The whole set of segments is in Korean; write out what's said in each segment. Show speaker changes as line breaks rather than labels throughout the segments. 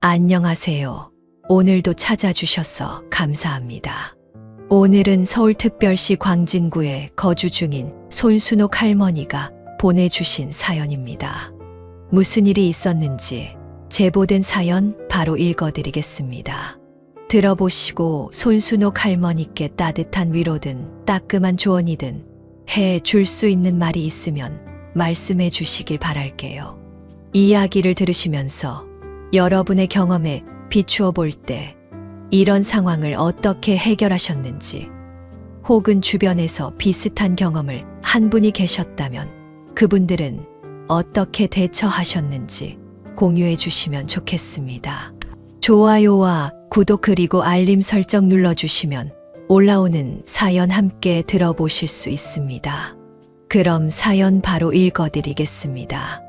안녕하세요. 오늘도 찾아주셔서 감사합니다. 오늘은 서울특별시 광진구에 거주 중인 손순옥 할머니가 보내주신 사연입니다. 무슨 일이 있었는지 제보된 사연 바로 읽어드리겠습니다. 들어보시고 손순옥 할머니께 따뜻한 위로든 따끔한 조언이든 해줄 수 있는 말이 있으면 말씀해 주시길 바랄게요. 이야기를 들으시면서 여러분의 경험에 비추어 볼 때 이런 상황을 어떻게 해결하셨는지, 혹은 주변에서 비슷한 경험을 한 분이 계셨다면 그분들은 어떻게 대처하셨는지 공유해 주시면 좋겠습니다. 좋아요와 구독 그리고 알림 설정 눌러주시면 올라오는 사연 함께 들어보실 수 있습니다. 그럼 사연 바로 읽어드리겠습니다.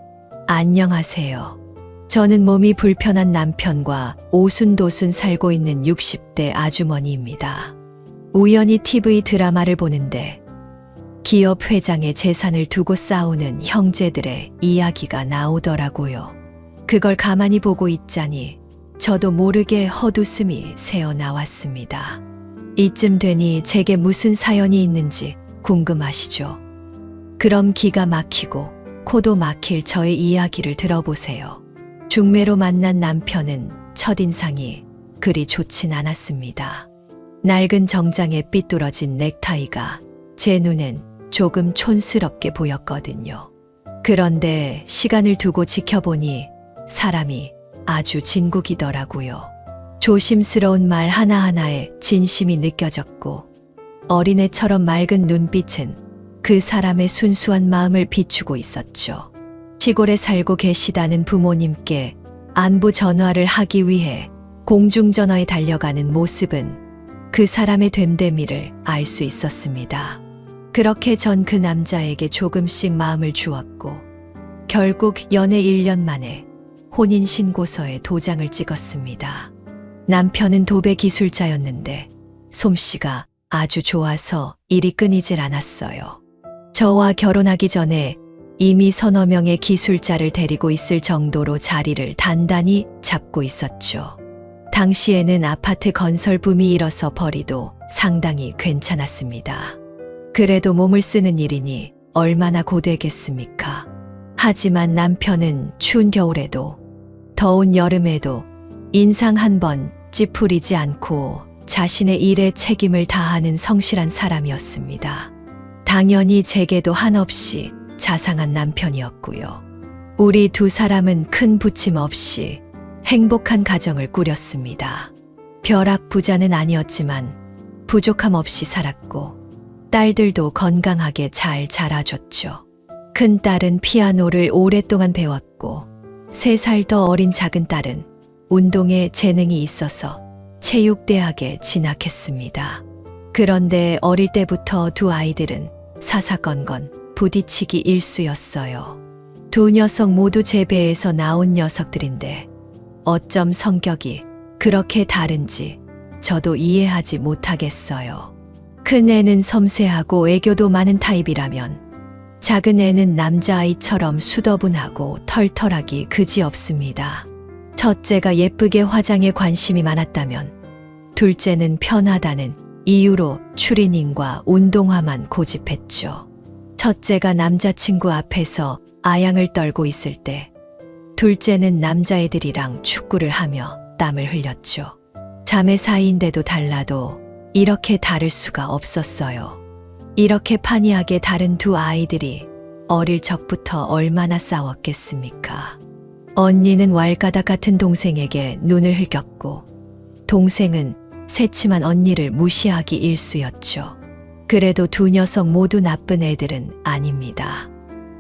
안녕하세요. 저는 몸이 불편한 남편과 오순도순 살고 있는 60대 아주머니입니다. 우연히 TV 드라마를 보는데 기업 회장의 재산을 두고 싸우는 형제들의 이야기가 나오더라고요. 그걸 가만히 보고 있자니 저도 모르게 헛웃음이 새어나왔습니다. 이쯤 되니 제게 무슨 사연이 있는지 궁금하시죠? 그럼 기가 막히고 코도 막힐 저의 이야기를 들어보세요. 중매로 만난 남편은 첫인상이 그리 좋진 않았습니다. 낡은 정장에 삐뚤어진 넥타이가 제 눈엔 조금 촌스럽게 보였거든요. 그런데 시간을 두고 지켜보니 사람이 아주 진국이더라고요. 조심스러운 말 하나하나에 진심이 느껴졌고 어린애처럼 맑은 눈빛은 그 사람의 순수한 마음을 비추고 있었죠. 시골에 살고 계시다는 부모님께 안부 전화를 하기 위해 공중전화에 달려가는 모습은 그 사람의 됨됨이를 알 수 있었습니다. 그렇게 전 그 남자에게 조금씩 마음을 주었고 결국 연애 1년 만에 혼인신고서에 도장을 찍었습니다. 남편은 도배 기술자였는데 솜씨가 아주 좋아서 일이 끊이질 않았어요. 저와 결혼하기 전에 이미 서너 명의 기술자를 데리고 있을 정도로 자리를 단단히 잡고 있었죠. 당시에는 아파트 건설 붐이 일어서 벌이도 상당히 괜찮았습니다. 그래도 몸을 쓰는 일이니 얼마나 고되겠습니까? 하지만 남편은 추운 겨울에도 더운 여름에도 인상 한 번 찌푸리지 않고 자신의 일에 책임을 다하는 성실한 사람이었습니다. 당연히 제게도 한없이 자상한 남편이었고요. 우리 두 사람은 큰 부침 없이 행복한 가정을 꾸렸습니다. 벼락 부자는 아니었지만 부족함 없이 살았고 딸들도 건강하게 잘 자라줬죠. 큰딸은 피아노를 오랫동안 배웠고 3살 더 어린 작은 딸은 운동에 재능이 있어서 체육대학에 진학했습니다. 그런데 어릴 때부터 두 아이들은 사사건건 부딪히기 일쑤였어요. 두 녀석 모두 제 배에서 나온 녀석들인데 어쩜 성격이 그렇게 다른지 저도 이해하지 못하겠어요. 큰 애는 섬세하고 애교도 많은 타입이라면 작은 애는 남자아이처럼 수더분하고 털털하기 그지없습니다. 첫째가 예쁘게 화장에 관심이 많았다면 둘째는 편하다는 이유로 추리닝과 운동화만 고집했죠. 첫째가 남자친구 앞에서 아양을 떨고 있을 때 둘째는 남자애들이랑 축구를 하며 땀을 흘렸죠. 자매 사이인데도 달라도 이렇게 다를 수가 없었어요. 이렇게 판이하게 다른 두 아이들이 어릴 적부터 얼마나 싸웠겠습니까? 언니는 왈가닥 같은 동생에게 눈을 흘겼고 동생은 새침한 언니를 무시하기 일쑤였죠. 그래도 두 녀석 모두 나쁜 애들은 아닙니다.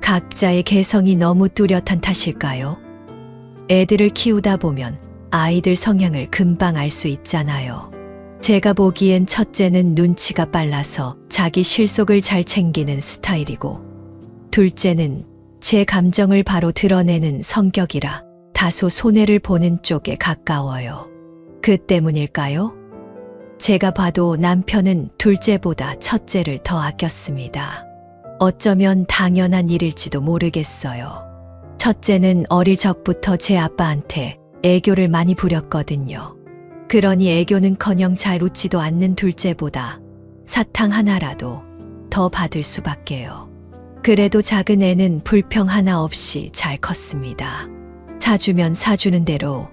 각자의 개성이 너무 뚜렷한 탓일까요? 애들을 키우다 보면 아이들 성향을 금방 알 수 있잖아요. 제가 보기엔 첫째는 눈치가 빨라서 자기 실속을 잘 챙기는 스타일이고 둘째는 제 감정을 바로 드러내는 성격이라 다소 손해를 보는 쪽에 가까워요. 그 때문일까요? 제가 봐도 남편은 둘째보다 첫째를 더 아꼈습니다. 어쩌면 당연한 일일지도 모르겠어요. 첫째는 어릴 적부터 제 아빠한테 애교를 많이 부렸거든요. 그러니 애교는커녕 잘 웃지도 않는 둘째보다 사탕 하나라도 더 받을 수밖에요. 그래도 작은 애는 불평 하나 없이 잘 컸습니다. 사주면 사주는 대로,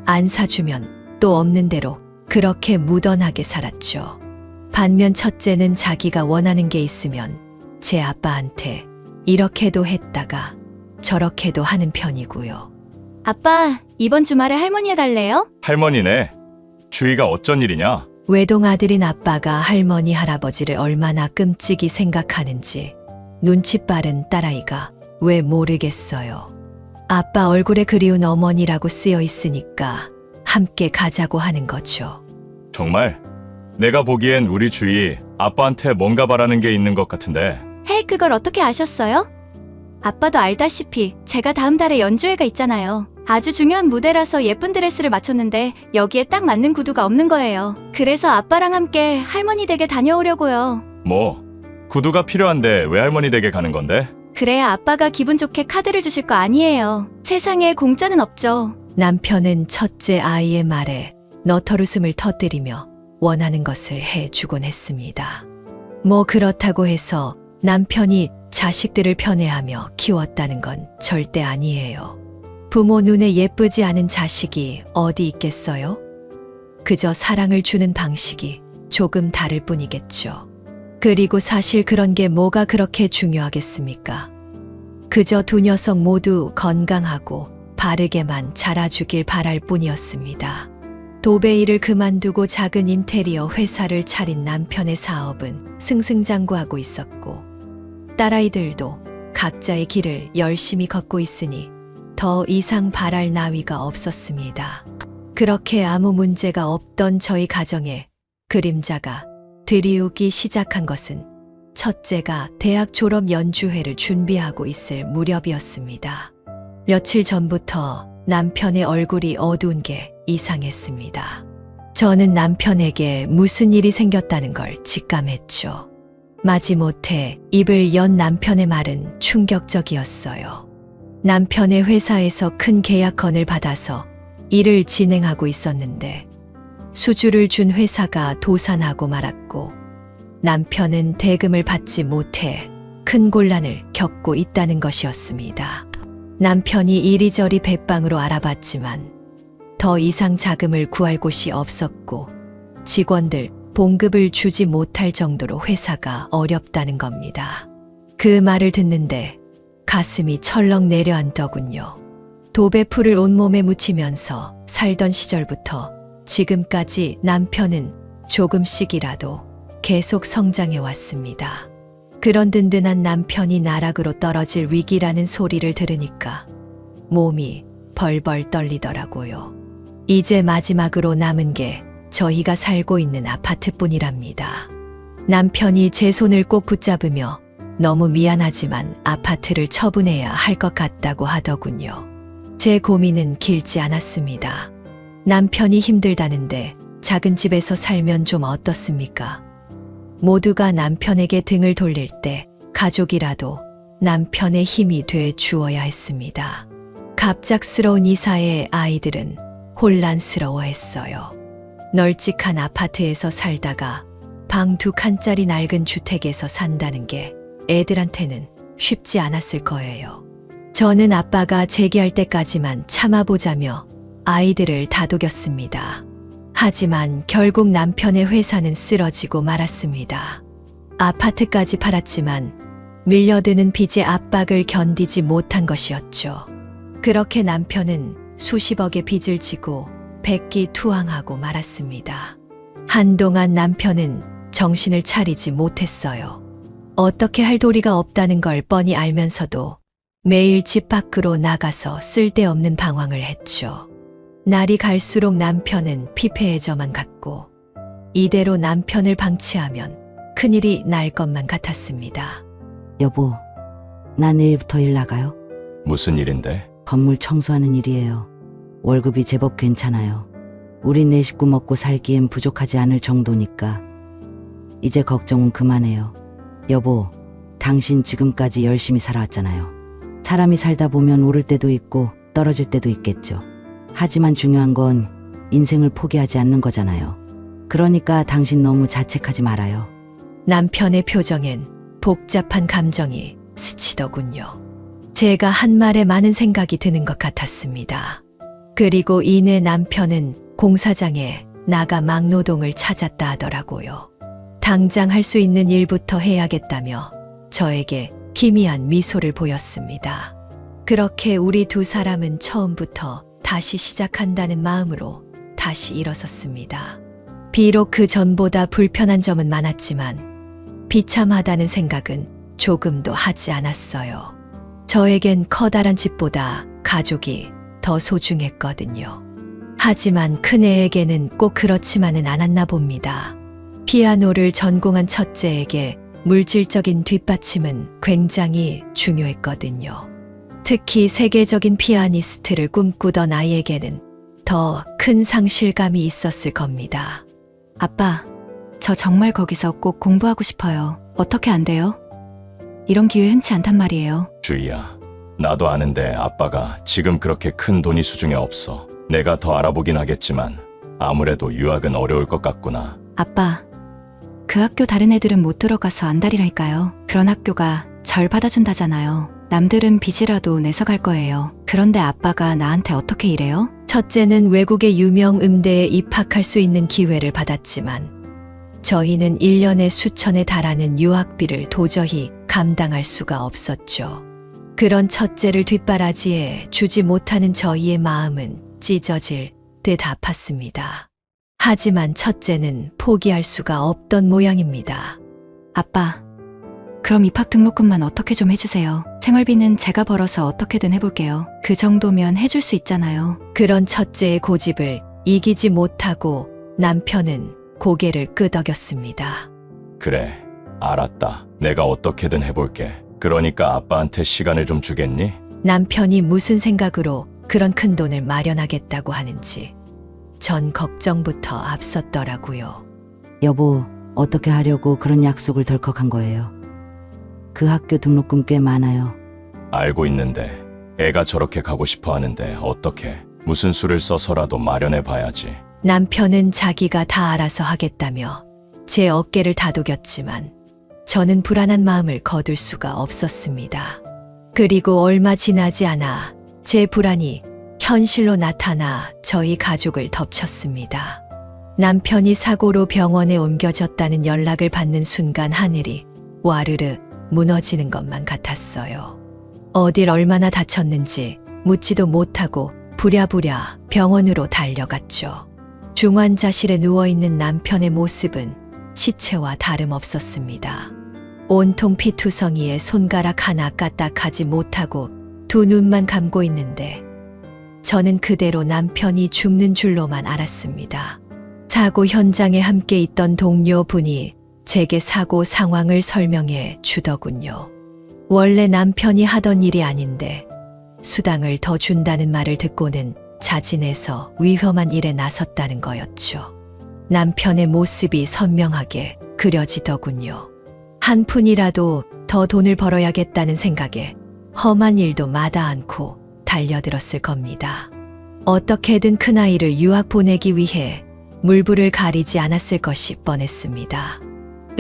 안 사주면 또 없는 대로 그렇게 무던하게 살았죠. 반면 첫째는 자기가 원하는 게 있으면 제 아빠한테 이렇게도 했다가 저렇게도 하는 편이고요.
아빠, 이번 주말에 할머니 해달래요?
할머니네. 주희가 어쩐 일이냐?
외동아들인 아빠가 할머니 할아버지를 얼마나 끔찍이 생각하는지 눈치 빠른 딸아이가 왜 모르겠어요. 아빠 얼굴에 그리운 어머니라고 쓰여 있으니까 함께 가자고 하는 거죠.
정말? 내가 보기엔 우리 주희 아빠한테 뭔가 바라는 게 있는 것 같은데.
헤이, 그걸 어떻게 아셨어요? 아빠도 알다시피 제가 다음 달에 연주회가 있잖아요. 아주 중요한 무대라서 예쁜 드레스를 맞췄는데 여기에 딱 맞는 구두가 없는 거예요. 그래서 아빠랑 함께 할머니 댁에 다녀오려고요.
뭐, 구두가 필요한데 왜 할머니 댁에 가는 건데?
그래야 아빠가 기분 좋게 카드를 주실 거 아니에요. 세상에 공짜는 없죠.
남편은 첫째 아이의 말에 너털웃음을 터뜨리며 원하는 것을 해주곤 했습니다. 뭐 그렇다고 해서 남편이 자식들을 편애하며 키웠다는 건 절대 아니에요. 부모 눈에 예쁘지 않은 자식이 어디 있겠어요? 그저 사랑을 주는 방식이 조금 다를 뿐이겠죠. 그리고 사실 그런 게 뭐가 그렇게 중요하겠습니까? 그저 두 녀석 모두 건강하고 바르게만 자라주길 바랄 뿐이었습니다. 도배 일을 그만두고 작은 인테리어 회사를 차린 남편의 사업은 승승장구하고 있었고, 딸아이들도 각자의 길을 열심히 걷고 있으니 더 이상 바랄 나위가 없었습니다. 그렇게 아무 문제가 없던 저희 가정에 그림자가 드리우기 시작한 것은 첫째가 대학 졸업 연주회를 준비하고 있을 무렵이었습니다. 며칠 전부터 남편의 얼굴이 어두운 게 이상했습니다. 저는 남편에게 무슨 일이 생겼다는 걸 직감했죠. 마지못해 입을 연 남편의 말은 충격적이었어요. 남편의 회사에서 큰 계약건을 받아서 일을 진행하고 있었는데 수주를 준 회사가 도산하고 말았고 남편은 대금을 받지 못해 큰 곤란을 겪고 있다는 것이었습니다. 남편이 이리저리 백방으로 알아봤지만 더 이상 자금을 구할 곳이 없었고 직원들 봉급을 주지 못할 정도로 회사가 어렵다는 겁니다. 그 말을 듣는데 가슴이 철렁 내려앉더군요. 도배풀을 온몸에 묻히면서 살던 시절부터 지금까지 남편은 조금씩이라도 계속 성장해 왔습니다. 그런 든든한 남편이 나락으로 떨어질 위기라는 소리를 들으니까 몸이 벌벌 떨리더라고요. 이제 마지막으로 남은 게 저희가 살고 있는 아파트뿐이랍니다. 남편이 제 손을 꼭 붙잡으며 너무 미안하지만 아파트를 처분해야 할 것 같다고 하더군요. 제 고민은 길지 않았습니다. 남편이 힘들다는데 작은 집에서 살면 좀 어떻습니까? 모두가 남편에게 등을 돌릴 때 가족이라도 남편의 힘이 돼 주어야 했습니다. 갑작스러운 이사에 아이들은 혼란스러워했어요. 널찍한 아파트에서 살다가 방 2칸짜리 낡은 주택에서 산다는 게 애들한테는 쉽지 않았을 거예요. 저는 아빠가 재기할 때까지만 참아보자며 아이들을 다독였습니다. 하지만 결국 남편의 회사는 쓰러지고 말았습니다. 아파트까지 팔았지만 밀려드는 빚의 압박을 견디지 못한 것이었죠. 그렇게 남편은 수십억의 빚을 지고 백기투항하고 말았습니다. 한동안 남편은 정신을 차리지 못했어요. 어떻게 할 도리가 없다는 걸 뻔히 알면서도 매일 집 밖으로 나가서 쓸데없는 방황을 했죠. 날이 갈수록 남편은 피폐해져만 갔고 이대로 남편을 방치하면 큰일이 날 것만 같았습니다.
여보, 나 내일부터 일 나가요.
무슨 일인데?
건물 청소하는 일이에요. 월급이 제법 괜찮아요. 우리 네 식구 먹고 살기엔 부족하지 않을 정도니까 이제 걱정은 그만해요. 여보, 당신 지금까지 열심히 살아왔잖아요. 사람이 살다 보면 오를 때도 있고 떨어질 때도 있겠죠. 하지만 중요한 건 인생을 포기하지 않는 거잖아요. 그러니까 당신 너무 자책하지 말아요.
남편의 표정엔 복잡한 감정이 스치더군요. 제가 한 말에 많은 생각이 드는 것 같았습니다. 그리고 이내 남편은 공사장에 나가 막노동을 찾았다 하더라고요. 당장 할 수 있는 일부터 해야겠다며 저에게 기미한 미소를 보였습니다. 그렇게 우리 두 사람은 처음부터 다시 시작한다는 마음으로 다시 일어섰습니다. 비록 그 전보다 불편한 점은 많았지만 비참하다는 생각은 조금도 하지 않았어요. 저에겐 커다란 집보다 가족이 더 소중했거든요. 하지만 큰애에게는 꼭 그렇지만은 않았나 봅니다. 피아노를 전공한 첫째에게 물질적인 뒷받침은 굉장히 중요했거든요. 특히 세계적인 피아니스트를 꿈꾸던 아이에게는 더 큰 상실감이 있었을 겁니다.
아빠, 저 정말 거기서 꼭 공부하고 싶어요. 어떻게 안 돼요? 이런 기회 흔치 않단 말이에요.
주희야, 나도 아는데 아빠가 지금 그렇게 큰 돈이 수중에 없어. 내가 더 알아보긴 하겠지만 아무래도 유학은 어려울 것 같구나.
아빠, 그 학교 다른 애들은 못 들어가서 안달이랄까요? 그런 학교가 절 받아준다잖아요. 남들은 빚이라도 내서 갈 거예요. 그런데 아빠가 나한테 어떻게 이래요?
첫째는 외국의 유명 음대에 입학할 수 있는 기회를 받았지만 저희는 1년에 수천에 달하는 유학비를 도저히 감당할 수가 없었죠. 그런 첫째를 뒷바라지에 주지 못하는 저희의 마음은 찢어질 듯 아팠습니다. 하지만 첫째는 포기할 수가 없던 모양입니다.
아빠, 그럼 입학 등록금만 어떻게 좀 해주세요. 생활비는 제가 벌어서 어떻게든 해볼게요. 그 정도면 해줄 수 있잖아요.
그런 첫째의 고집을 이기지 못하고 남편은 고개를 끄덕였습니다.
그래, 알았다. 내가 어떻게든 해볼게. 그러니까 아빠한테 시간을 좀 주겠니?
남편이 무슨 생각으로 그런 큰 돈을 마련하겠다고 하는지 전 걱정부터 앞섰더라고요.
여보, 어떻게 하려고 그런 약속을 덜컥한 거예요? 그 학교 등록금 꽤 많아요.
알고 있는데 애가 저렇게 가고 싶어 하는데 어떻게 무슨 수를 써서라도 마련해 봐야지.
남편은 자기가 다 알아서 하겠다며 제 어깨를 다독였지만 저는 불안한 마음을 거둘 수가 없었습니다. 그리고 얼마 지나지 않아 제 불안이 현실로 나타나 저희 가족을 덮쳤습니다. 남편이 사고로 병원에 옮겨졌다는 연락을 받는 순간 하늘이 와르르 무너지는 것만 같았어요. 어딜 얼마나 다쳤는지 묻지도 못하고 부랴부랴 병원으로 달려갔죠. 중환자실에 누워있는 남편의 모습은 시체와 다름없었습니다. 온통 피투성이에 손가락 하나 까딱하지 못하고 두 눈만 감고 있는데 저는 그대로 남편이 죽는 줄로만 알았습니다. 사고 현장에 함께 있던 동료분이 제게 사고 상황을 설명해 주더군요. 원래 남편이 하던 일이 아닌데 수당을 더 준다는 말을 듣고는 자진해서 위험한 일에 나섰다는 거였죠. 남편의 모습이 선명하게 그려지더군요. 한 푼이라도 더 돈을 벌어야겠다는 생각에 험한 일도 마다 않고 달려들었을 겁니다. 어떻게든 큰아이를 유학 보내기 위해 물불을 가리지 않았을 것이 뻔했습니다.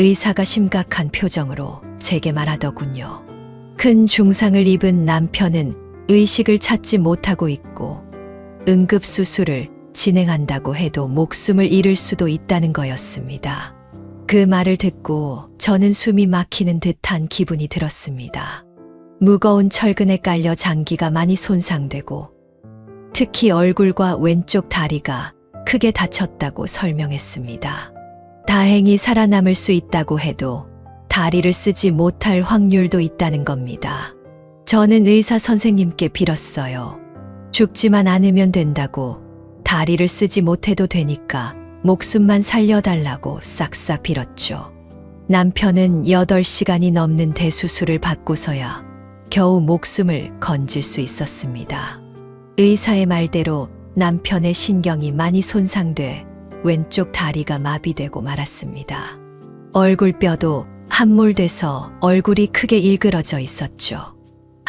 의사가 심각한 표정으로 제게 말하더군요. 큰 중상을 입은 남편은 의식을 찾지 못하고 있고 응급수술을 진행한다고 해도 목숨을 잃을 수도 있다는 거였습니다. 그 말을 듣고 저는 숨이 막히는 듯한 기분이 들었습니다. 무거운 철근에 깔려 장기가 많이 손상되고 특히 얼굴과 왼쪽 다리가 크게 다쳤다고 설명했습니다. 다행히 살아남을 수 있다고 해도 다리를 쓰지 못할 확률도 있다는 겁니다. 저는 의사 선생님께 빌었어요. 죽지만 않으면 된다고, 다리를 쓰지 못해도 되니까 목숨만 살려달라고 싹싹 빌었죠. 남편은 8시간이 넘는 대수술을 받고서야 겨우 목숨을 건질 수 있었습니다. 의사의 말대로 남편의 신경이 많이 손상돼 왼쪽 다리가 마비되고 말았습니다. 얼굴뼈도 함몰돼서 얼굴이 크게 일그러져 있었죠.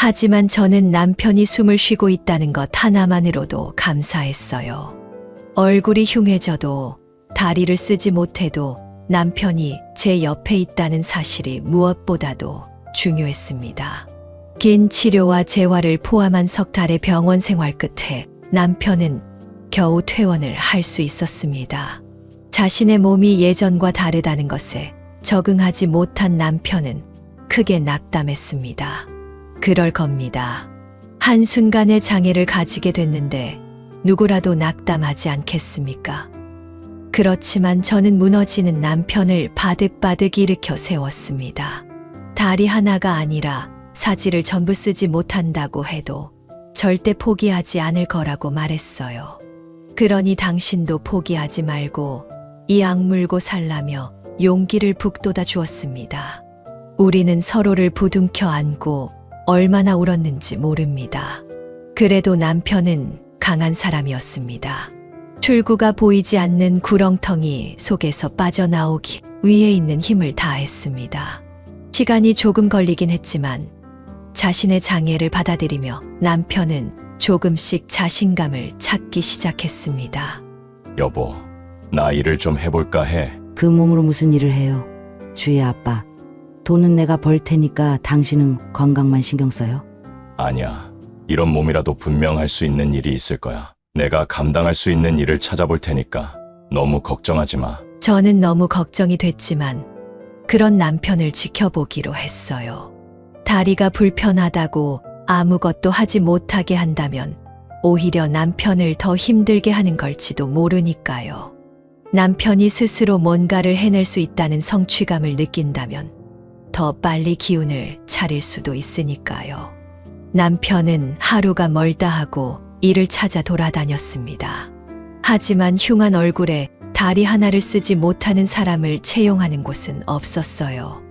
하지만 저는 남편이 숨을 쉬고 있다는 것 하나만으로도 감사했어요. 얼굴이 흉해져도 다리를 쓰지 못해도 남편이 제 옆에 있다는 사실이 무엇보다도 중요했습니다. 긴 치료와 재활을 포함한 석 달의 병원 생활 끝에 남편은 겨우 퇴원을 할 수 있었습니다. 자신의 몸이 예전과 다르다는 것에 적응하지 못한 남편은 크게 낙담했습니다. 그럴 겁니다. 한순간의 장애를 가지게 됐는데 누구라도 낙담하지 않겠습니까? 그렇지만 저는 무너지는 남편을 바득바득 일으켜 세웠습니다. 다리 하나가 아니라 사지를 전부 쓰지 못한다고 해도 절대 포기하지 않을 거라고 말했어요. 그러니 당신도 포기하지 말고 이 악물고 살라며 용기를 북돋아 주었습니다. 우리는 서로를 부둥켜 안고 얼마나 울었는지 모릅니다. 그래도 남편은 강한 사람이었습니다. 출구가 보이지 않는 구렁텅이 속에서 빠져나오기 위해 있는 힘을 다했습니다. 시간이 조금 걸리긴 했지만 자신의 장애를 받아들이며 남편은 조금씩 자신감을 찾기 시작했습니다.
여보, 나 일을 좀 해볼까 해.
그 몸으로 무슨 일을 해요? 주희 아빠, 돈은 내가 벌 테니까 당신은 건강만 신경 써요.
아니야. 이런 몸이라도 분명 할 수 있는 일이 있을 거야. 내가 감당할 수 있는 일을 찾아볼 테니까 너무 걱정하지 마.
저는 너무 걱정이 됐지만 그런 남편을 지켜보기로 했어요. 다리가 불편하다고 아무것도 하지 못하게 한다면 오히려 남편을 더 힘들게 하는 걸지도 모르니까요. 남편이 스스로 뭔가를 해낼 수 있다는 성취감을 느낀다면 더 빨리 기운을 차릴 수도 있으니까요. 남편은 하루가 멀다 하고 일을 찾아 돌아다녔습니다. 하지만 흉한 얼굴에 다리 하나를 쓰지 못하는 사람을 채용하는 곳은 없었어요.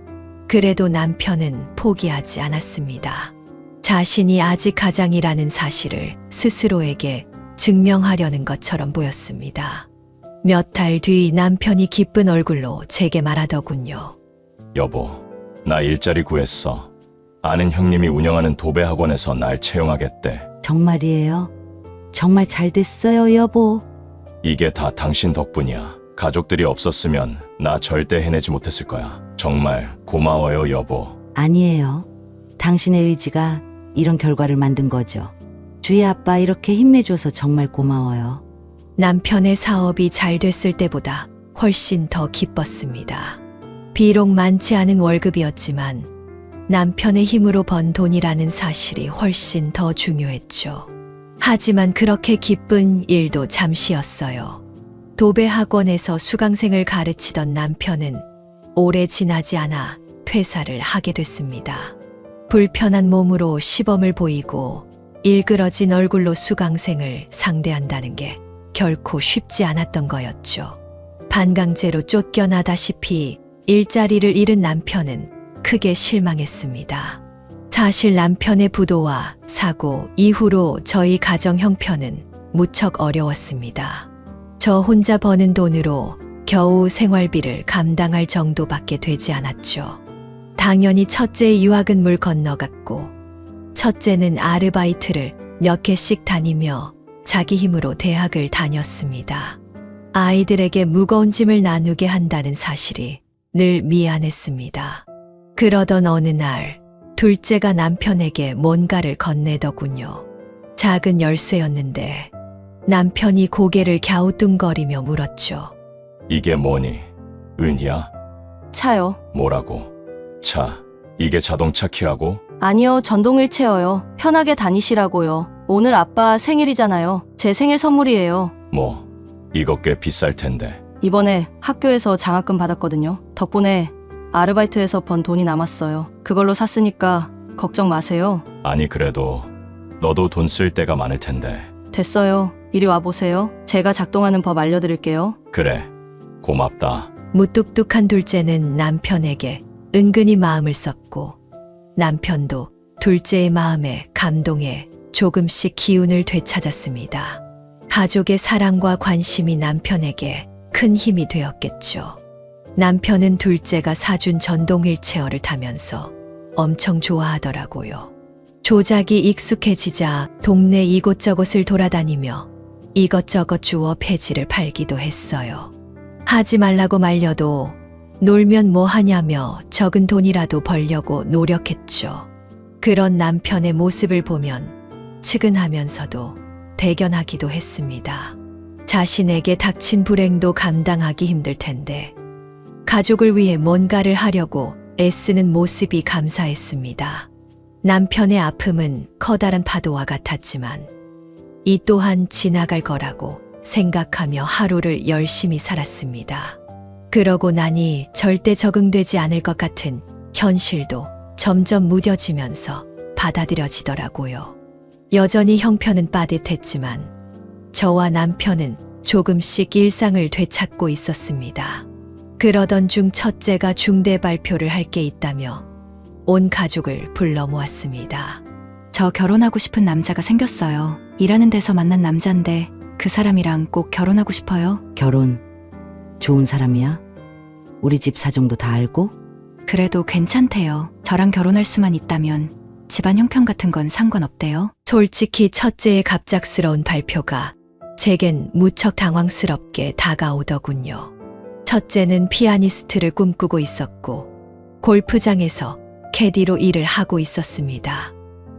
그래도 남편은 포기하지 않았습니다. 자신이 아직 가장이라는 사실을 스스로에게 증명하려는 것처럼 보였습니다. 몇 달 뒤 남편이 기쁜 얼굴로 제게 말하더군요.
여보, 나 일자리 구했어. 아는 형님이 운영하는 도배 학원에서 날 채용하겠대.
정말이에요? 정말 잘 됐어요, 여보.
이게 다 당신 덕분이야. 가족들이 없었으면 나 절대 해내지 못했을 거야. 정말 고마워요, 여보.
아니에요. 당신의 의지가 이런 결과를 만든 거죠. 주희 아빠 이렇게 힘내줘서 정말 고마워요.
남편의 사업이 잘 됐을 때보다 훨씬 더 기뻤습니다. 비록 많지 않은 월급이었지만 남편의 힘으로 번 돈이라는 사실이 훨씬 더 중요했죠. 하지만 그렇게 기쁜 일도 잠시였어요. 도배 학원에서 수강생을 가르치던 남편은 오래 지나지 않아 퇴사를 하게 됐습니다. 불편한 몸으로 시범을 보이고 일그러진 얼굴로 수강생을 상대한다는 게 결코 쉽지 않았던 거였죠. 반강제로 쫓겨나다시피 일자리를 잃은 남편은 크게 실망했습니다. 사실 남편의 부도와 사고 이후로 저희 가정 형편은 무척 어려웠습니다. 저 혼자 버는 돈으로 겨우 생활비를 감당할 정도밖에 되지 않았죠. 당연히 첫째의 유학은 물 건너갔고 첫째는 아르바이트를 몇 개씩 다니며 자기 힘으로 대학을 다녔습니다. 아이들에게 무거운 짐을 나누게 한다는 사실이 늘 미안했습니다. 그러던 어느 날 둘째가 남편에게 뭔가를 건네더군요. 작은 열쇠였는데 남편이 고개를 갸우뚱거리며 물었죠.
이게 뭐니? 은희야?
차요.
뭐라고? 차, 이게 자동차 키라고?
아니요, 전동휠체어요. 편하게 다니시라고요. 오늘 아빠 생일이잖아요. 제 생일 선물이에요.
뭐, 이거 꽤 비쌀 텐데.
이번에 학교에서 장학금 받았거든요. 덕분에 아르바이트에서 번 돈이 남았어요. 그걸로 샀으니까 걱정 마세요.
아니 그래도 너도 돈 쓸 때가 많을 텐데.
됐어요. 이리 와보세요. 제가 작동하는 법 알려드릴게요.
그래, 고맙다.
무뚝뚝한 둘째는 남편에게 은근히 마음을 썼고 남편도 둘째의 마음에 감동해 조금씩 기운을 되찾았습니다. 가족의 사랑과 관심이 남편에게 큰 힘이 되었겠죠. 남편은 둘째가 사준 전동 휠체어를 타면서 엄청 좋아하더라고요. 조작이 익숙해지자 동네 이곳저곳을 돌아다니며 이것저것 주워 폐지를 팔기도 했어요. 하지 말라고 말려도 놀면 뭐 하냐며 적은 돈이라도 벌려고 노력했죠. 그런 남편의 모습을 보면 측은하면서도 대견하기도 했습니다. 자신에게 닥친 불행도 감당하기 힘들 텐데 가족을 위해 뭔가를 하려고 애쓰는 모습이 감사했습니다. 남편의 아픔은 커다란 파도와 같았지만 이 또한 지나갈 거라고 생각하며 하루를 열심히 살았습니다. 그러고 나니 절대 적응되지 않을 것 같은 현실도 점점 무뎌지면서 받아들여지더라고요. 여전히 형편은 빠듯했지만 저와 남편은 조금씩 일상을 되찾고 있었습니다. 그러던 중 첫째가 중대 발표를 할 게 있다며 온 가족을 불러 모았습니다.
저 결혼하고 싶은 남자가 생겼어요. 일하는 데서 만난 남자인데 그 사람이랑 꼭 결혼하고 싶어요.
결혼 좋은 사람이야? 우리 집 사정도 다 알고?
그래도 괜찮대요. 저랑 결혼할 수만 있다면 집안 형편 같은 건 상관없대요.
솔직히 첫째의 갑작스러운 발표가 제겐 무척 당황스럽게 다가오더군요. 첫째는 피아니스트를 꿈꾸고 있었고 골프장에서 캐디로 일을 하고 있었습니다.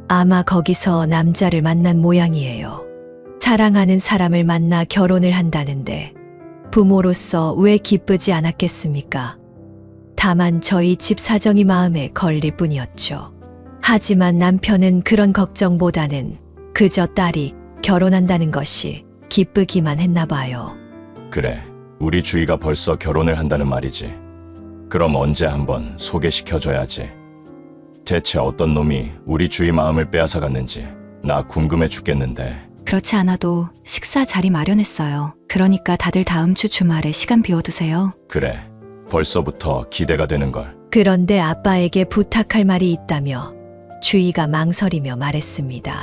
아마 거기서 남자를 만난 모양이에요. 사랑하는 사람을 만나 결혼을 한다는데 부모로서 왜 기쁘지 않았겠습니까? 다만 저희 집 사정이 마음에 걸릴 뿐이었죠. 하지만 남편은 그런 걱정보다는 그저 딸이 결혼한다는 것이 기쁘기만 했나 봐요.
그래, 우리 주희가 벌써 결혼을 한다는 말이지. 그럼 언제 한번 소개시켜줘야지. 대체 어떤 놈이 우리 주희 마음을 빼앗아갔는지 나 궁금해 죽겠는데.
그렇지 않아도 식사 자리 마련했어요. 그러니까 다들 다음 주 주말에 시간 비워두세요.
그래, 벌써부터 기대가 되는걸.
그런데 아빠에게 부탁할 말이 있다며 주희가 망설이며 말했습니다.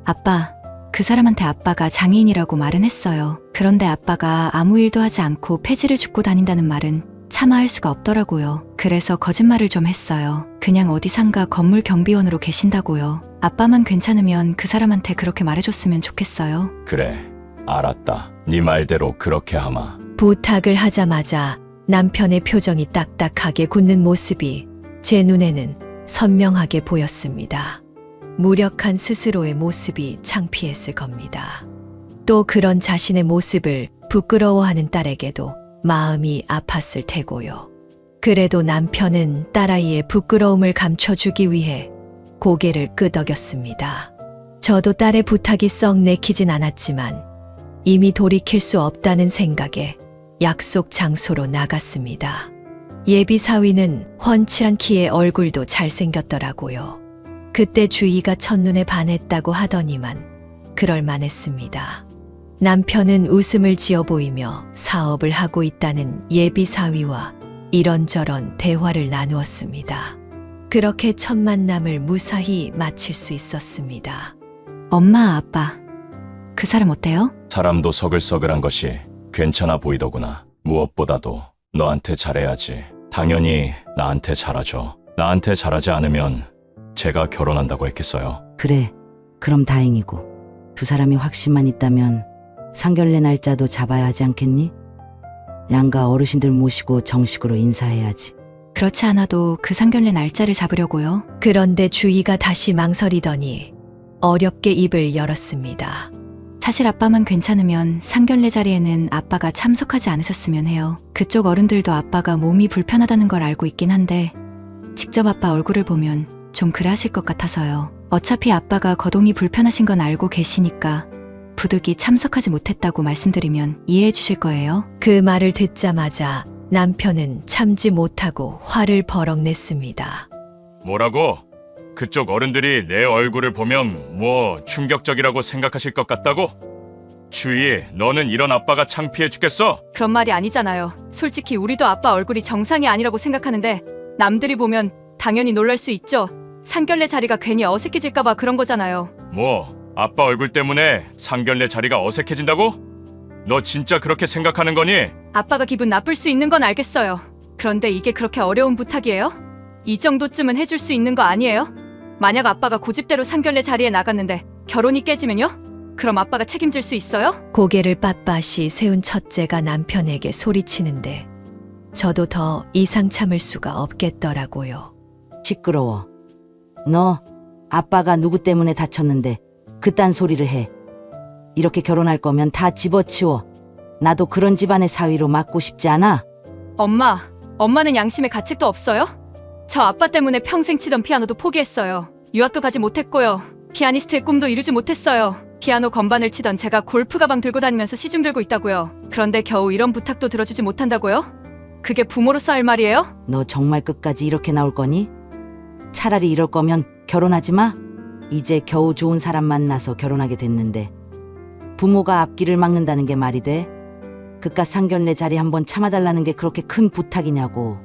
아빠, 그 사람한테 아빠가 장애인이라고 말은 했어요. 그런데 아빠가 아무 일도 하지 않고 폐지를 줍고 다닌다는 말은 차마 할 수가 없더라고요. 그래서 거짓말을 좀 했어요. 그냥 어디 상가 건물 경비원으로 계신다고요. 아빠만 괜찮으면 그 사람한테 그렇게 말해줬으면 좋겠어요.
그래, 알았다. 네 말대로 그렇게 하마.
부탁을 하자마자 남편의 표정이 딱딱하게 굳는 모습이 제 눈에는 선명하게 보였습니다. 무력한 스스로의 모습이 창피했을 겁니다. 또 그런 자신의 모습을 부끄러워하는 딸에게도 마음이 아팠을 테고요. 그래도 남편은 딸아이의 부끄러움을 감춰주기 위해 고개를 끄덕였습니다. 저도 딸의 부탁이 썩 내키진 않았지만 이미 돌이킬 수 없다는 생각에 약속 장소로 나갔습니다. 예비 사위는 훤칠한 키에 얼굴도 잘생겼더라고요. 그때 주희가 첫눈에 반했다고 하더니만 그럴만했습니다. 남편은 웃음을 지어 보이며 사업을 하고 있다는 예비 사위와 이런저런 대화를 나누었습니다. 그렇게 첫 만남을 무사히 마칠 수 있었습니다.
엄마, 아빠, 그 사람 어때요?
사람도 서글서글한 것이 괜찮아 보이더구나. 무엇보다도 너한테 잘해야지. 당연히 나한테 잘하죠. 나한테 잘하지 않으면 제가 결혼한다고 했겠어요.
그래, 그럼 다행이고. 두 사람이 확신만 있다면 상견례 날짜도 잡아야 하지 않겠니? 양가 어르신들 모시고 정식으로 인사해야지.
그렇지 않아도 그 상견례 날짜를 잡으려고요.
그런데 주희가 다시 망설이더니 어렵게 입을 열었습니다.
사실 아빠만 괜찮으면 상견례 자리에는 아빠가 참석하지 않으셨으면 해요. 그쪽 어른들도 아빠가 몸이 불편하다는 걸 알고 있긴 한데 직접 아빠 얼굴을 보면 좀 그래하실 것 같아서요. 어차피 아빠가 거동이 불편하신 건 알고 계시니까 부득이 참석하지 못했다고 말씀드리면 이해해 주실 거예요.
그 말을 듣자마자 남편은 참지 못하고 화를 버럭 냈습니다.
뭐라고? 그쪽 어른들이 내 얼굴을 보면 뭐 충격적이라고 생각하실 것 같다고? 주희, 너는 이런 아빠가 창피해 죽겠어?
그런 말이 아니잖아요. 솔직히 우리도 아빠 얼굴이 정상이 아니라고 생각하는데 남들이 보면 당연히 놀랄 수 있죠. 상견례 자리가 괜히 어색해질까봐 그런 거잖아요.
뭐, 아빠 얼굴 때문에 상견례 자리가 어색해진다고? 너 진짜 그렇게 생각하는 거니?
아빠가 기분 나쁠 수 있는 건 알겠어요. 그런데 이게 그렇게 어려운 부탁이에요? 이 정도쯤은 해줄 수 있는 거 아니에요? 만약 아빠가 고집대로 상견례 자리에 나갔는데 결혼이 깨지면요? 그럼 아빠가 책임질 수 있어요?
고개를 빳빳이 세운 첫째가 남편에게 소리치는데 저도 더 이상 참을 수가 없겠더라고요.
시끄러워. 너 아빠가 누구 때문에 다쳤는데 그딴 소리를 해. 이렇게 결혼할 거면 다 집어치워. 나도 그런 집안의 사위로 맞고 싶지 않아.
엄마는 양심의 가책도 없어요? 저 아빠 때문에 평생 치던 피아노도 포기했어요. 유학도 가지 못했고요. 피아니스트의 꿈도 이루지 못했어요. 피아노 건반을 치던 제가 골프 가방 들고 다니면서 시중 들고 있다고요. 그런데 겨우 이런 부탁도 들어주지 못한다고요? 그게 부모로서 할 말이에요?
너 정말 끝까지 이렇게 나올 거니? 차라리 이럴 거면 결혼하지 마. 이제 겨우 좋은 사람 만나서 결혼하게 됐는데 부모가 앞길을 막는다는 게 말이 돼? 그깟 상견례 자리 한번 참아달라는 게 그렇게 큰 부탁이냐고.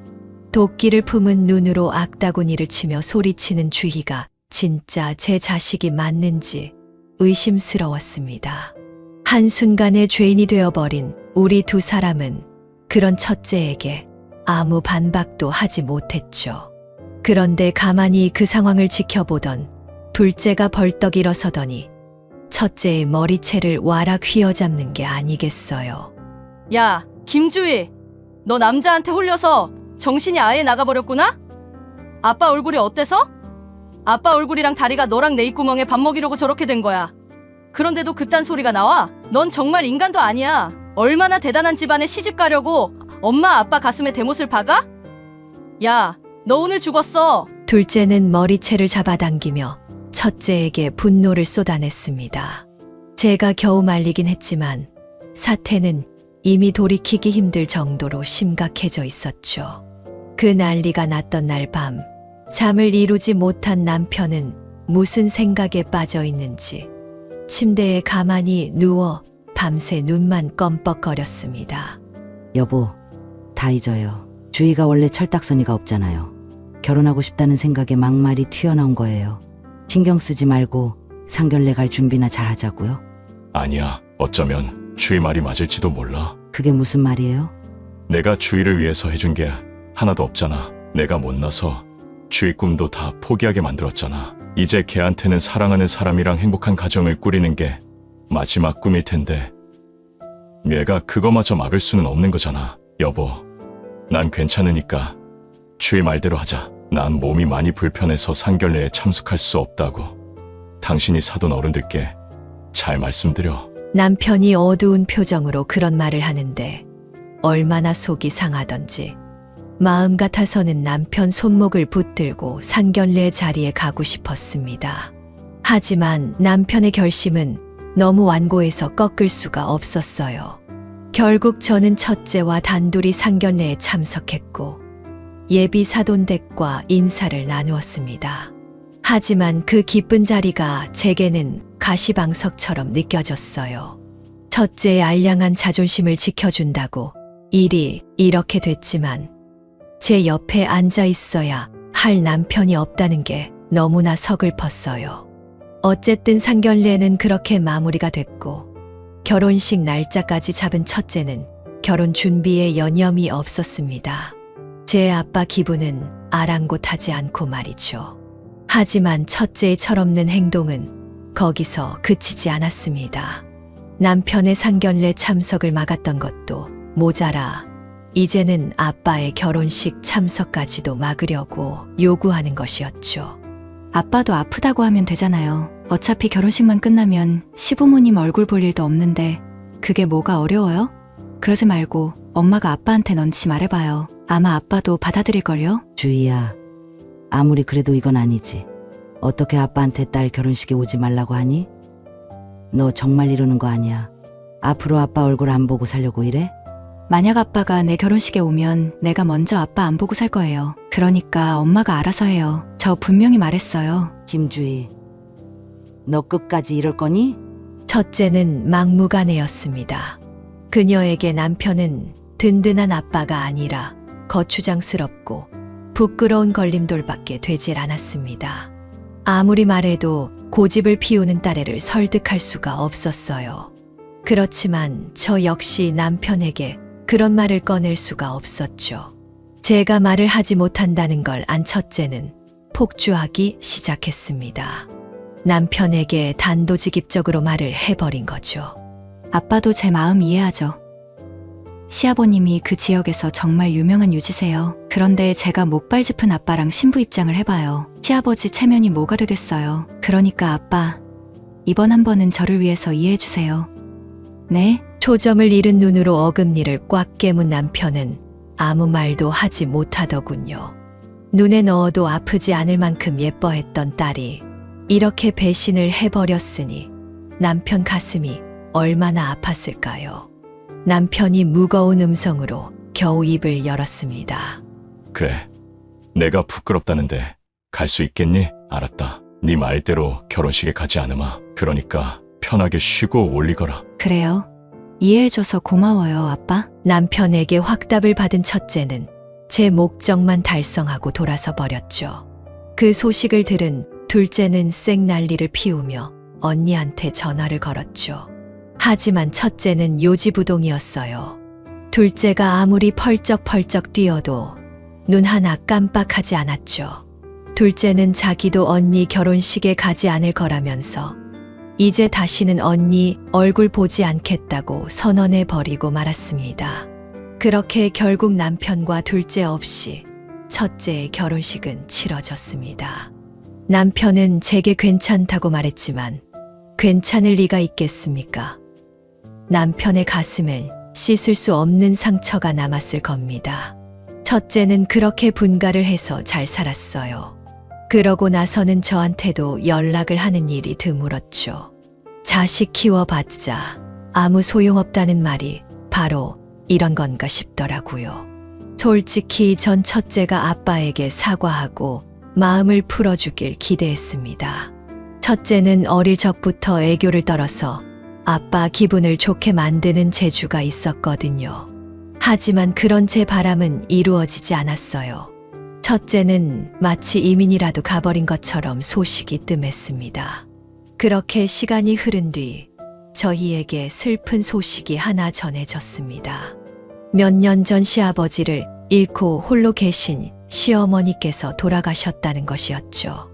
도끼를 품은 눈으로 악다구니를 치며 소리치는 주희가 진짜 제 자식이 맞는지 의심스러웠습니다. 한순간에 죄인이 되어버린 우리 두 사람은 그런 첫째에게 아무 반박도 하지 못했죠. 그런데 가만히 그 상황을 지켜보던 둘째가 벌떡 일어서더니 첫째의 머리채를 와락 휘어잡는 게 아니겠어요.
야, 김주희! 너 남자한테 홀려서 정신이 아예 나가버렸구나? 아빠 얼굴이 어때서? 아빠 얼굴이랑 다리가 너랑 내 입구멍에 밥 먹이려고 저렇게 된 거야. 그런데도 그딴 소리가 나와? 넌 정말 인간도 아니야. 얼마나 대단한 집안에 시집 가려고 엄마 아빠 가슴에 대못을 박아? 야, 너 오늘 죽었어.
둘째는 머리채를 잡아당기며 첫째에게 분노를 쏟아냈습니다. 제가 겨우 말리긴 했지만 사태는 이미 돌이키기 힘들 정도로 심각해져 있었죠. 그 난리가 났던 날 밤, 잠을 이루지 못한 남편은 무슨 생각에 빠져 있는지 침대에 가만히 누워 밤새 눈만 껌뻑거렸습니다.
여보, 다 잊어요. 주희가 원래 철딱서니가 없잖아요. 결혼하고 싶다는 생각에 막말이 튀어나온 거예요. 신경 쓰지 말고 상견례 갈 준비나 잘 하자고요.
아니야. 어쩌면 주희 말이 맞을지도 몰라.
그게 무슨 말이에요?
내가 주희를 위해서 해준 게 하나도 없잖아. 내가 못나서 주희 꿈도 다 포기하게 만들었잖아. 이제 걔한테는 사랑하는 사람이랑 행복한 가정을 꾸리는 게 마지막 꿈일 텐데 얘가 그거마저 막을 수는 없는 거잖아. 여보, 난 괜찮으니까 주희 말대로 하자. 난 몸이 많이 불편해서 상견례에 참석할 수 없다고 당신이 사돈 어른들께 잘 말씀드려.
남편이 어두운 표정으로 그런 말을 하는데 얼마나 속이 상하던지 마음 같아서는 남편 손목을 붙들고 상견례 자리에 가고 싶었습니다. 하지만 남편의 결심은 너무 완고해서 꺾을 수가 없었어요. 결국 저는 첫째와 단둘이 상견례에 참석했고 예비 사돈 댁과 인사를 나누었습니다. 하지만 그 기쁜 자리가 제게는 가시방석처럼 느껴졌어요. 첫째의 알량한 자존심을 지켜준다고 일이 이렇게 됐지만 제 옆에 앉아 있어야 할 남편이 없다는 게 너무나 서글펐어요. 어쨌든 상견례는 그렇게 마무리가 됐고 결혼식 날짜까지 잡은 첫째는 결혼 준비에 여념이 없었습니다. 제 아빠 기분은 아랑곳하지 않고 말이죠. 하지만 첫째의 철없는 행동은 거기서 그치지 않았습니다. 남편의 상견례 참석을 막았던 것도 모자라 이제는 아빠의 결혼식 참석까지도 막으려고 요구하는 것이었죠.
아빠도 아프다고 하면 되잖아요. 어차피 결혼식만 끝나면 시부모님 얼굴 볼 일도 없는데 그게 뭐가 어려워요? 그러지 말고 엄마가 아빠한테 넌지 말해봐요. 아마 아빠도 받아들일걸요?
주희야, 아무리 그래도 이건 아니지. 어떻게 아빠한테 딸 결혼식에 오지 말라고 하니? 너 정말 이러는 거 아니야. 앞으로 아빠 얼굴 안 보고 살려고 이래?
만약 아빠가 내 결혼식에 오면 내가 먼저 아빠 안 보고 살 거예요. 그러니까 엄마가 알아서 해요. 저 분명히 말했어요.
김주희, 너 끝까지 이럴 거니?
첫째는 막무가내였습니다. 그녀에게 남편은 든든한 아빠가 아니라 거추장스럽고 부끄러운 걸림돌밖에 되질 않았습니다. 아무리 말해도 고집을 피우는 딸애를 설득할 수가 없었어요. 그렇지만 저 역시 남편에게 그런 말을 꺼낼 수가 없었죠. 제가 말을 하지 못한다는 걸 안 첫째는 폭주하기 시작했습니다. 남편에게 단도직입적으로 말을 해버린 거죠.
아빠도 제 마음 이해하죠. 시아버님이 그 지역에서 정말 유명한 유지세요. 그런데 제가 목발 짚은 아빠랑 신부 입장을 해봐요. 시아버지 체면이 뭐가 되겠어요. 그러니까 아빠, 이번 한 번은 저를 위해서 이해해주세요. 네?
초점을 잃은 눈으로 어금니를 꽉 깨문 남편은 아무 말도 하지 못하더군요. 눈에 넣어도 아프지 않을 만큼 예뻐했던 딸이 이렇게 배신을 해버렸으니 남편 가슴이 얼마나 아팠을까요? 남편이 무거운 음성으로 겨우 입을 열었습니다.
그래, 내가 부끄럽다는데 갈 수 있겠니? 알았다. 네 말대로 결혼식에 가지 않으마. 그러니까 편하게 쉬고 올리거라.
그래요. 이해해줘서 고마워요, 아빠.
남편에게 확답을 받은 첫째는 제 목적만 달성하고 돌아서 버렸죠. 그 소식을 들은 둘째는 쌩난리를 피우며 언니한테 전화를 걸었죠. 하지만 첫째는 요지부동이었어요. 둘째가 아무리 펄쩍펄쩍 뛰어도 눈 하나 깜빡하지 않았죠. 둘째는 자기도 언니 결혼식에 가지 않을 거라면서 이제 다시는 언니 얼굴 보지 않겠다고 선언해 버리고 말았습니다. 그렇게 결국 남편과 둘째 없이 첫째의 결혼식은 치러졌습니다. 남편은 제게 괜찮다고 말했지만 괜찮을 리가 있겠습니까? 남편의 가슴엔 씻을 수 없는 상처가 남았을 겁니다. 첫째는 그렇게 분가를 해서 잘 살았어요. 그러고 나서는 저한테도 연락을 하는 일이 드물었죠. 자식 키워봤자 아무 소용없다는 말이 바로 이런 건가 싶더라고요. 솔직히 전 첫째가 아빠에게 사과하고 마음을 풀어주길 기대했습니다. 첫째는 어릴 적부터 애교를 떨어서 아빠 기분을 좋게 만드는 재주가 있었거든요. 하지만 그런 제 바람은 이루어지지 않았어요. 첫째는 마치 이민이라도 가버린 것처럼 소식이 뜸했습니다. 그렇게 시간이 흐른 뒤 저희에게 슬픈 소식이 하나 전해졌습니다. 몇 년 전 시아버지를 잃고 홀로 계신 시어머니께서 돌아가셨다는 것이었죠.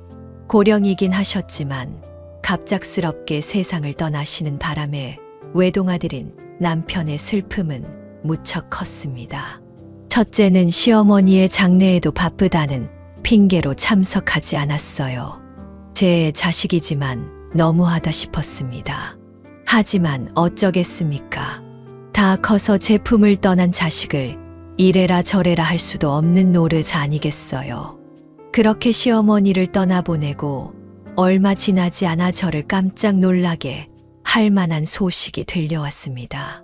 고령이긴 하셨지만 갑작스럽게 세상을 떠나시는 바람에 외동아들인 남편의 슬픔은 무척 컸습니다. 첫째는 시어머니의 장례에도 바쁘다는 핑계로 참석하지 않았어요. 제 자식이지만 너무하다 싶었습니다. 하지만 어쩌겠습니까? 다 커서 제 품을 떠난 자식을 이래라 저래라 할 수도 없는 노릇 아니겠어요. 그렇게 시어머니를 떠나보내고 얼마 지나지 않아 저를 깜짝 놀라게 할 만한 소식이 들려왔습니다.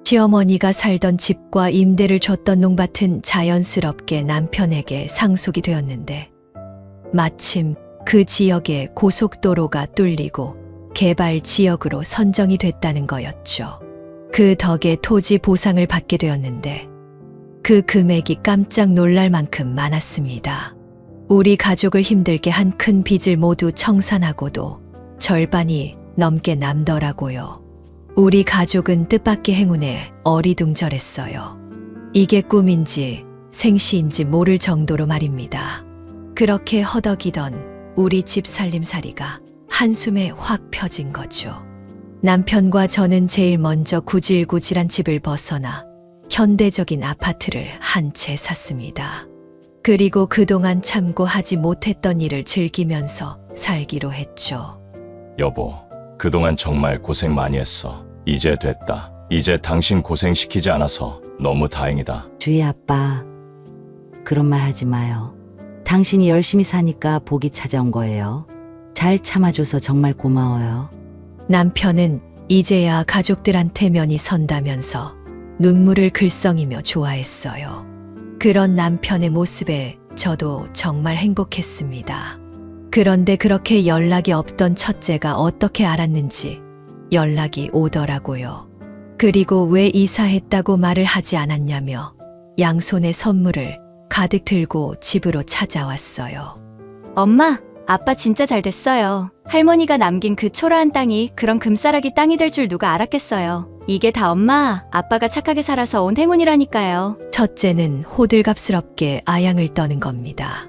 시어머니가 살던 집과 임대를 줬던 농밭은 자연스럽게 남편에게 상속이 되었는데 마침 그 지역에 고속도로가 뚫리고 개발 지역으로 선정이 됐다는 거였죠. 그 덕에 토지 보상을 받게 되었는데 그 금액이 깜짝 놀랄 만큼 많았습니다. 우리 가족을 힘들게 한 큰 빚을 모두 청산하고도 절반이 넘게 남더라고요. 우리 가족은 뜻밖의 행운에 어리둥절했어요. 이게 꿈인지 생시인지 모를 정도로 말입니다. 그렇게 허덕이던 우리 집 살림살이가 한숨에 확 펴진 거죠. 남편과 저는 제일 먼저 구질구질한 집을 벗어나 현대적인 아파트를 한 채 샀습니다. 그리고 그동안 참고하지 못했던 일을 즐기면서 살기로 했죠.
여보, 그동안 정말 고생 많이 했어. 이제 됐다. 이제 당신 고생시키지 않아서 너무 다행이다.
주희 아빠, 그런 말 하지 마요. 당신이 열심히 사니까 복이 찾아온 거예요. 잘 참아줘서 정말 고마워요.
남편은 이제야 가족들한테 면이 선다면서 눈물을 글썽이며 좋아했어요. 그런 남편의 모습에 저도 정말 행복했습니다. 그런데 그렇게 연락이 없던 첫째가 어떻게 알았는지 연락이 오더라고요. 그리고 왜 이사했다고 말을 하지 않았냐며 양손에 선물을 가득 들고 집으로 찾아왔어요.
엄마, 아빠 진짜 잘 됐어요. 할머니가 남긴 그 초라한 땅이 그런 금싸라기 땅이 될 줄 누가 알았겠어요. 이게 다 엄마, 아빠가 착하게 살아서 온 행운이라니까요.
첫째는 호들갑스럽게 아양을 떠는 겁니다.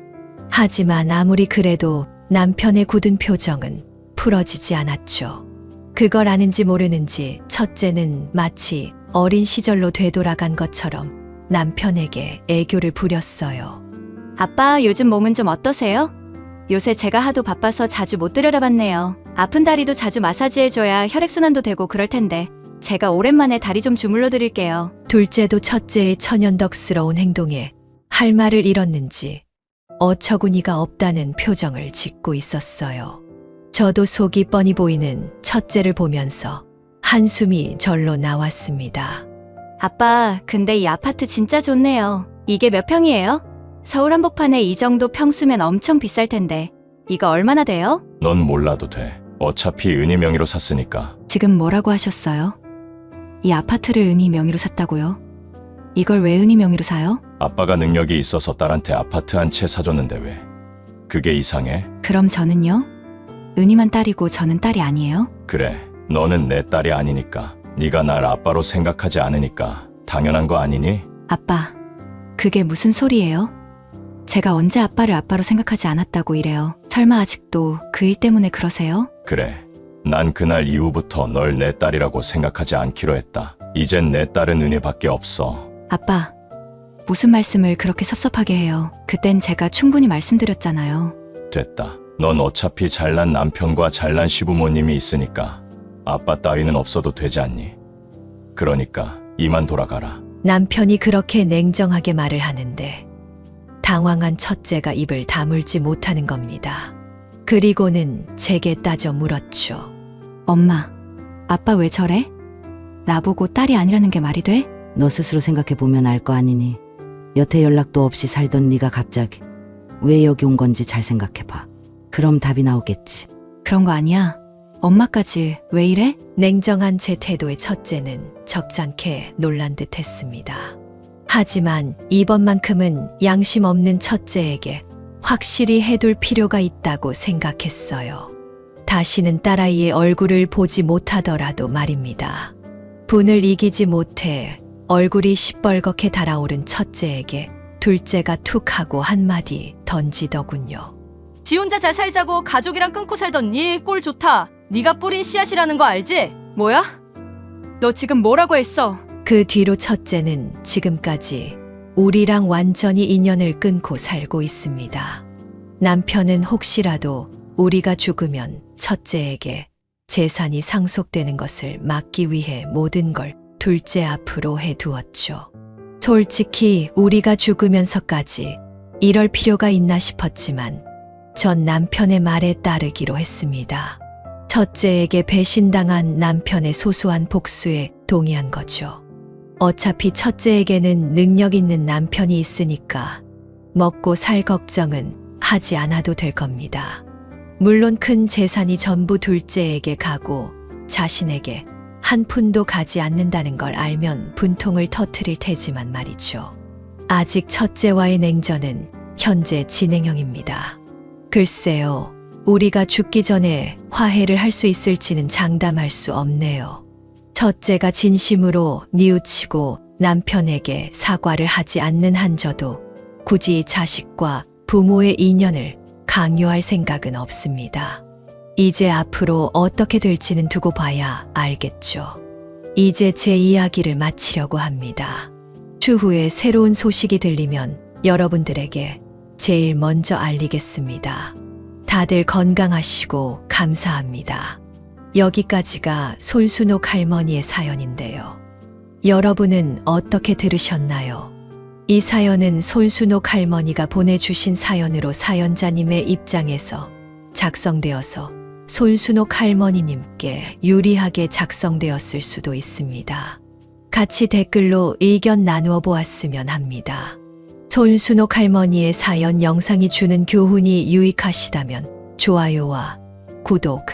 하지만 아무리 그래도 남편의 굳은 표정은 풀어지지 않았죠. 그걸 아는지 모르는지 첫째는 마치 어린 시절로 되돌아간 것처럼 남편에게 애교를 부렸어요.
아빠, 요즘 몸은 좀 어떠세요? 요새 제가 하도 바빠서 자주 못 들여다봤네요. 아픈 다리도 자주 마사지해줘야 혈액순환도 되고 그럴 텐데 제가 오랜만에 다리 좀 주물러 드릴게요.
둘째도 첫째의 천연덕스러운 행동에 할 말을 잃었는지 어처구니가 없다는 표정을 짓고 있었어요. 저도 속이 뻔히 보이는 첫째를 보면서 한숨이 절로 나왔습니다.
아빠, 근데 이 아파트 진짜 좋네요. 이게 몇 평이에요? 서울 한복판에 이 정도 평수면 엄청 비쌀 텐데 이거 얼마나 돼요?
넌 몰라도 돼. 어차피 은희 명의로 샀으니까.
지금 뭐라고 하셨어요? 이 아파트를 은희 명의로 샀다고요? 이걸 왜 은희 명의로 사요?
아빠가 능력이 있어서 딸한테 아파트 한 채 사줬는데 왜? 그게 이상해?
그럼 저는요? 은희만 딸이고 저는 딸이 아니에요?
그래, 너는 내 딸이 아니니까. 네가 날 아빠로 생각하지 않으니까 당연한 거 아니니?
아빠, 그게 무슨 소리예요? 제가 언제 아빠를 아빠로 생각하지 않았다고 이래요. 설마 아직도 그 일 때문에 그러세요?
그래, 난 그날 이후부터 널 내 딸이라고 생각하지 않기로 했다. 이젠 내 딸은 은혜밖에 없어.
아빠, 무슨 말씀을 그렇게 섭섭하게 해요. 그땐 제가 충분히 말씀드렸잖아요.
됐다. 넌 어차피 잘난 남편과 잘난 시부모님이 있으니까 아빠 따위는 없어도 되지 않니? 그러니까 이만 돌아가라.
남편이 그렇게 냉정하게 말을 하는데 당황한 첫째가 입을 다물지 못하는 겁니다. 그리고는 제게 따져 물었죠.
엄마, 아빠 왜 저래? 나보고 딸이 아니라는 게 말이 돼?
너 스스로 생각해보면 알 거 아니니. 여태 연락도 없이 살던 네가 갑자기 왜 여기 온 건지 잘 생각해봐. 그럼 답이 나오겠지.
그런 거 아니야. 엄마까지 왜 이래?
냉정한 제 태도에 첫째는 적잖게 놀란 듯 했습니다. 하지만 이번만큼은 양심 없는 첫째에게 확실히 해둘 필요가 있다고 생각했어요. 다시는 딸아이의 얼굴을 보지 못하더라도 말입니다. 분을 이기지 못해 얼굴이 시뻘겋게 달아오른 첫째에게 둘째가 툭 하고 한마디 던지더군요.
지 혼자 잘 살자고 가족이랑 끊고 살던 니 꼴 좋다. 네가 뿌린 씨앗이라는 거 알지?
뭐야? 너 지금 뭐라고 했어?
그 뒤로 첫째는 지금까지 우리랑 완전히 인연을 끊고 살고 있습니다. 남편은 혹시라도 우리가 죽으면 첫째에게 재산이 상속되는 것을 막기 위해 모든 걸 둘째 앞으로 해두었죠. 솔직히 우리가 죽으면서까지 이럴 필요가 있나 싶었지만 전 남편의 말에 따르기로 했습니다. 첫째에게 배신당한 남편의 소소한 복수에 동의한 거죠. 어차피 첫째에게는 능력 있는 남편이 있으니까 먹고 살 걱정은 하지 않아도 될 겁니다. 물론 큰 재산이 전부 둘째에게 가고 자신에게 한 푼도 가지 않는다는 걸 알면 분통을 터뜨릴 테지만 말이죠. 아직 첫째와의 냉전은 현재 진행형입니다. 글쎄요, 우리가 죽기 전에 화해를 할 수 있을지는 장담할 수 없네요. 첫째가 진심으로 뉘우치고 남편에게 사과를 하지 않는 한 저도 굳이 자식과 부모의 인연을 강요할 생각은 없습니다. 이제 앞으로 어떻게 될지는 두고 봐야 알겠죠. 이제 제 이야기를 마치려고 합니다. 추후에 새로운 소식이 들리면 여러분들에게 제일 먼저 알리겠습니다. 다들 건강하시고 감사합니다. 여기까지가 손순옥 할머니의 사연인데요. 여러분은 어떻게 들으셨나요? 이 사연은 손순옥 할머니가 보내주신 사연으로 사연자님의 입장에서 작성되어서 손순옥 할머니님께 유리하게 작성되었을 수도 있습니다. 같이 댓글로 의견 나누어 보았으면 합니다. 손순옥 할머니의 사연 영상이 주는 교훈이 유익하시다면 좋아요와 구독,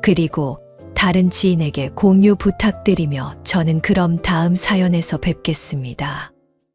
그리고 다른 지인에게 공유 부탁드리며 저는 그럼 다음 사연에서 뵙겠습니다.